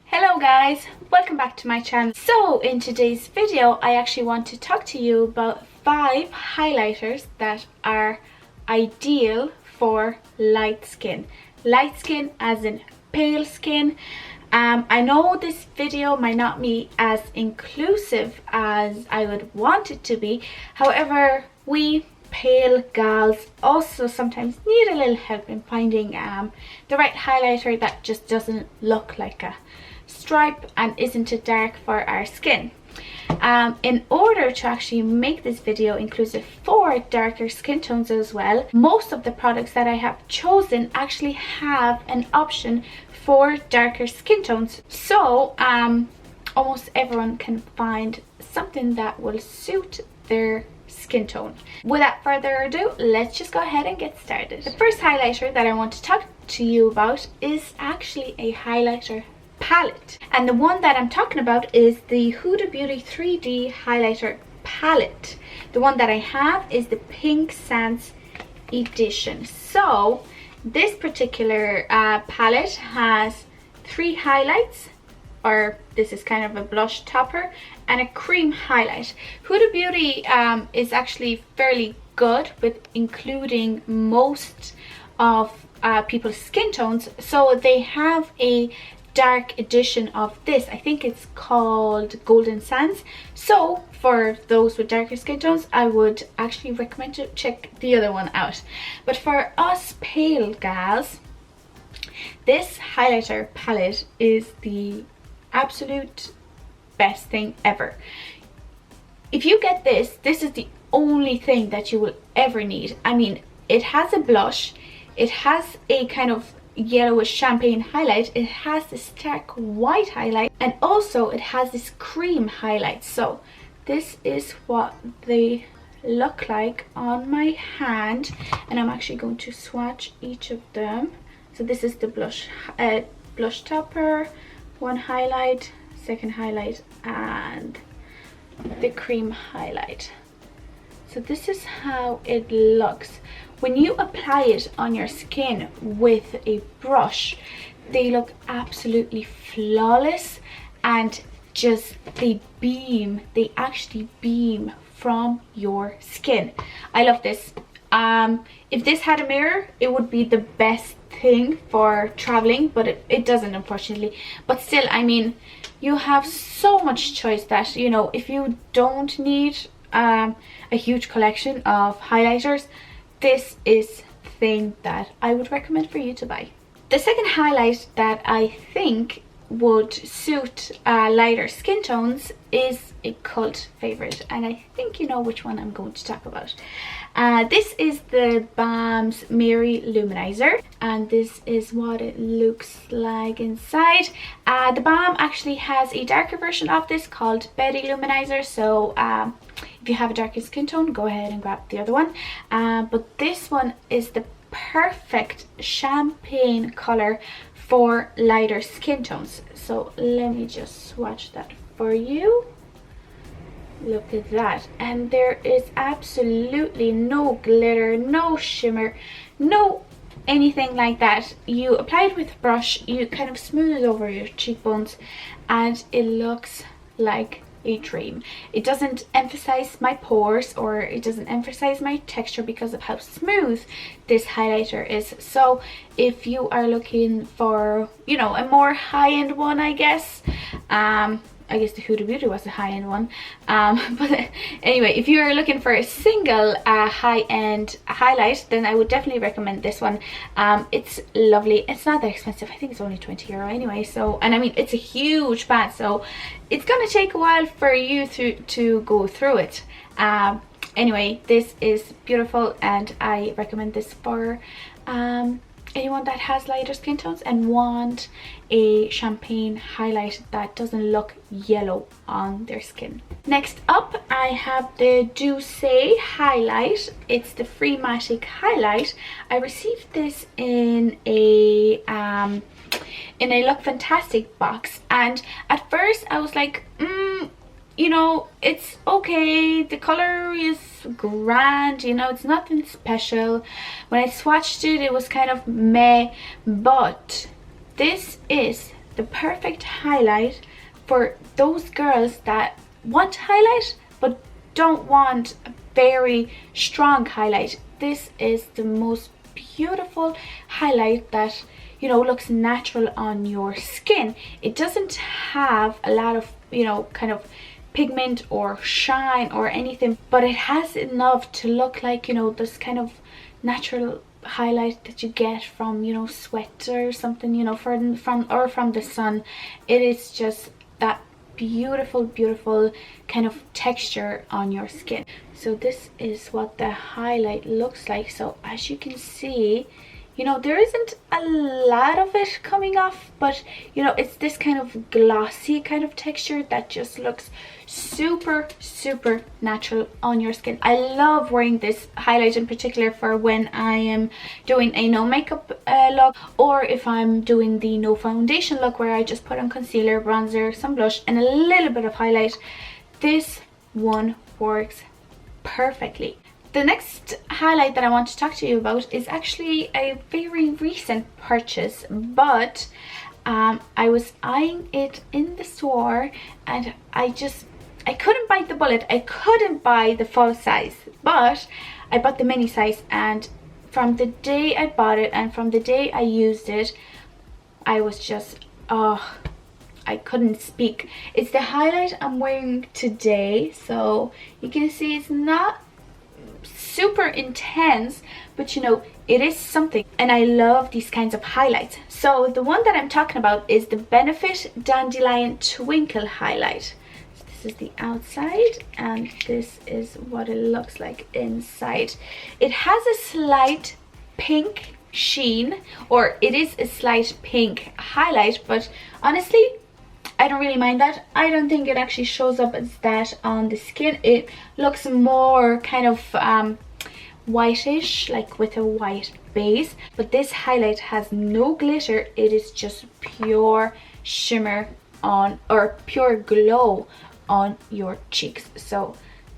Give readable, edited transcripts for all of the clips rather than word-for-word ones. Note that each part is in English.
Hello guys, welcome back to my channel. So in today's video I actually want to talk to you about 5 highlighters that are ideal for light skin. Light skin as in pale skin. I know this video might not be as inclusive as I would want it to be. However, we pale gals also sometimes need a little help in finding the right highlighter that just doesn't look like a stripe and isn't too dark for our skin. In order to actually make this video inclusive for darker skin tones as well, most of the products that I have chosen actually have an option for darker skin tones, so almost everyone can find something that will suit their skin tone. Without further ado, let's just go ahead and get started. The first highlighter that I want to talk to you about is actually a highlighter palette, and the one that I'm talking about is the Huda Beauty 3D highlighter palette. The one that I have is the Pink Sands edition. So this particular palette has 3 highlights, or this is kind of a blush topper and a cream highlight. Huda Beauty is actually fairly good with including most of people's skin tones, so they have a dark edition of this. I think it's called Golden Sands. So for those with darker skin tones, I would actually recommend to check the other one out. But for us pale gals, this highlighter palette is the absolute best thing ever. If you get this, this is the only thing that you will ever need. I mean, it has a blush, it has a kind of yellowish champagne highlight, it has this stark white highlight, and also it has this cream highlight. So this is what they look like on my hand, and I'm actually going to swatch each of them. So this is the blush topper, one highlight, second highlight, and the cream highlight. So this is how it looks. When you apply it on your skin with a brush, they look absolutely flawless, and just they actually beam from your skin. I love this. If this had a mirror, it would be the best thing for traveling, but it doesn't, unfortunately. But still, I mean, you have so much choice that, you know, if you don't need a huge collection of highlighters, this is the thing that I would recommend for you to buy. The second highlight that I think would suit lighter skin tones is a cult favorite, and I think you know which one I'm going to talk about. This is the THEBALM's Mary Louminizer, and this is what it looks like inside. The balm actually has a darker version of this called Betty Louminizer, so if you have a darker skin tone, go ahead and grab the other one. But this one is the perfect champagne color for lighter skin tones. So let me just swatch that for you. Look at that, and there is absolutely no glitter, no shimmer, no anything like that. You apply it with a brush, you kind of smooth it over your cheekbones, and it looks like a dream. It doesn't emphasize my pores, or it doesn't emphasize my texture because of how smooth this highlighter is. So if you are looking for, you know, a more high-end one, I guess the Huda Beauty was a high-end one, but anyway, if you're looking for a single high-end highlight, then I would definitely recommend this one. It's lovely. It's not that expensive. I think it's only €20 anyway. So, and I mean, it's a huge pad, so it's gonna take a while for you to go through it. Anyway, this is beautiful, and I recommend this for anyone that has lighter skin tones and want a champagne highlight that doesn't look yellow on their skin. Next up, I have the DOUCCE highlight. It's the Freematic highlight. I received this in a Look Fantastic box, and at first I was like, you know, it's okay. The color is grand, you know, it's nothing special. When I swatched it, it was kind of meh, but this is the perfect highlight for those girls that want highlight but don't want a very strong highlight. This is the most beautiful highlight that, you know, looks natural on your skin. It doesn't have a lot of, you know, kind of pigment or shine or anything, but it has enough to look like, you know, this kind of natural highlight that you get from, you know, sweat or something, you know, from the sun. It is just that beautiful kind of texture on your skin. So this is what the highlight looks like. So as you can see, you know, there isn't a lot of it coming off, but you know, it's this kind of glossy kind of texture that just looks super natural on your skin. I love wearing this highlight in particular for when I am doing a no makeup look, or if I'm doing the no foundation look where I just put on concealer, bronzer, some blush and a little bit of highlight. This one works perfectly. The next highlight that I want to talk to you about is actually a very recent purchase, but I was eyeing it in the store and I couldn't bite the bullet. I couldn't buy the full size, but I bought the mini size, and from the day I bought it and from the day I used it, I was just, oh, I couldn't speak. It's the highlight I'm wearing today, so you can see it's not super intense, but you know, it is something, and I love these kinds of highlights. So the one that I'm talking about is the Benefit Dandelion Twinkle highlight. So this is the outside and this is what it looks like inside. It has a slight pink sheen, or it is a slight pink highlight, but honestly I don't really mind that. I don't think it actually shows up as that on the skin. It looks more kind of whitish, like with a white base, but this highlight has no glitter. It is just pure shimmer on, or pure glow on your cheeks. So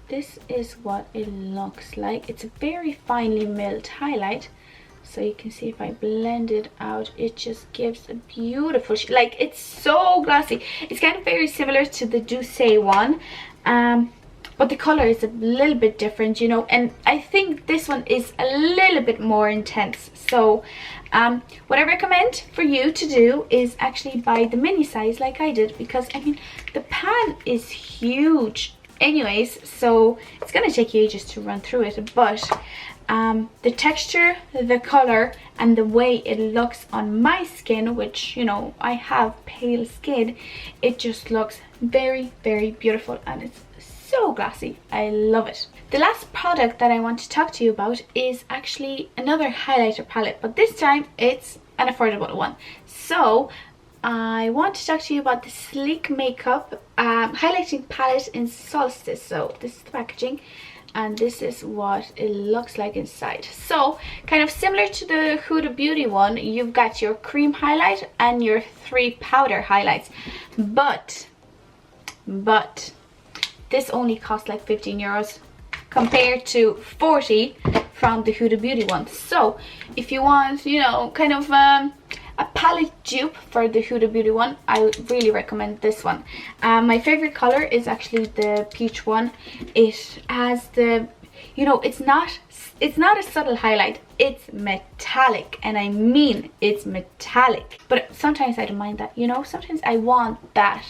this is what it looks like. It's a very finely milled highlight. So you can see if I blend it out, it just gives a beautiful, like, it's so glossy. It's kind of very similar to the DOUCCE one, but the color is a little bit different, you know, and I think this one is a little bit more intense. So what I recommend for you to do is actually buy the mini size like I did, because I mean the pan is huge anyways, so it's gonna take you ages to run through it, but the texture, the color and the way it looks on my skin, which, you know, I have pale skin, it just looks very beautiful and it's so glossy. I love it. The last product that I want to talk to you about is actually another highlighter palette, but this time it's an affordable one. So I want to talk to you about the Sleek Makeup highlighting palette in Solstice. So this is the packaging and this is what it looks like inside. So kind of similar to the Huda Beauty one, you've got your cream highlight and your 3 powder highlights, but this only costs like 15 euros compared to 40 from the Huda Beauty one. So if you want, you know, kind of a palette dupe for the Huda Beauty one, I would really recommend this one. My favorite color is actually the peach one. It has the, you know, it's not a subtle highlight, it's metallic, and I mean it's metallic. But sometimes I don't mind that, you know, sometimes I want that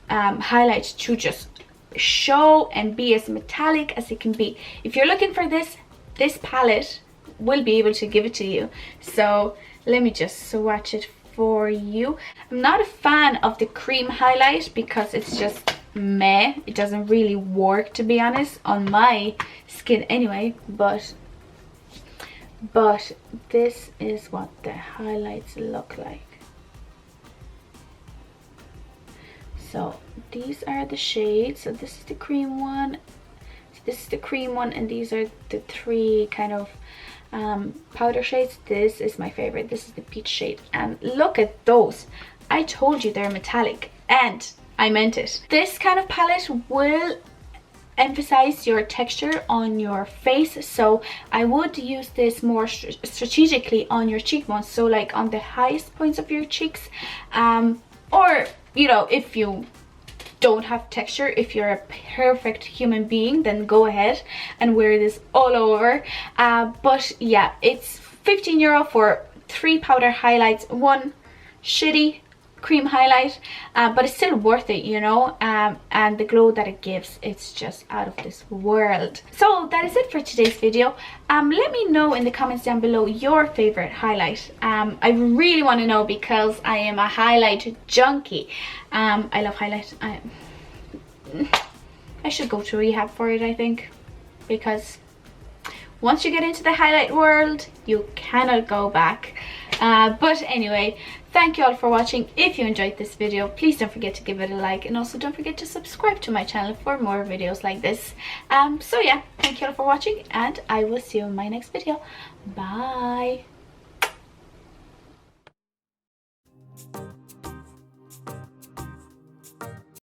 highlight to just show and be as metallic as it can be. If you're looking for this palette will be able to give it to you. So let me just swatch it for you. I'm not a fan of the cream highlight because it's just meh. It doesn't really work, to be honest, on my skin anyway, but this is what the highlights look like. So these are the shades. So this is the cream one, this is the cream one, and these are the 3 kind of powder shades. This is my favorite. This is the peach shade, and look at those. I told you they're metallic, and I meant it. This kind of palette will emphasize your texture on your face, so I would use this more strategically on your cheekbones, so like on the highest points of your cheeks, or you know, if you don't have texture, if you're a perfect human being, then go ahead and wear this all over. But yeah, it's €15 for 3 powder highlights, 1 shitty cream highlight, but it's still worth it, you know, and the glow that it gives, it's just out of this world. So that is it for today's video. Let me know in the comments down below your favorite highlight. I really want to know, because I am a highlight junkie. I love highlight. I should go to rehab for it, I think, because once you get into the highlight world, you cannot go back. But anyway, thank you all for watching. If you enjoyed this video, please don't forget to give it a like, and also don't forget to subscribe to my channel for more videos like this. So yeah, thank you all for watching, and I will see you in my next video. Bye.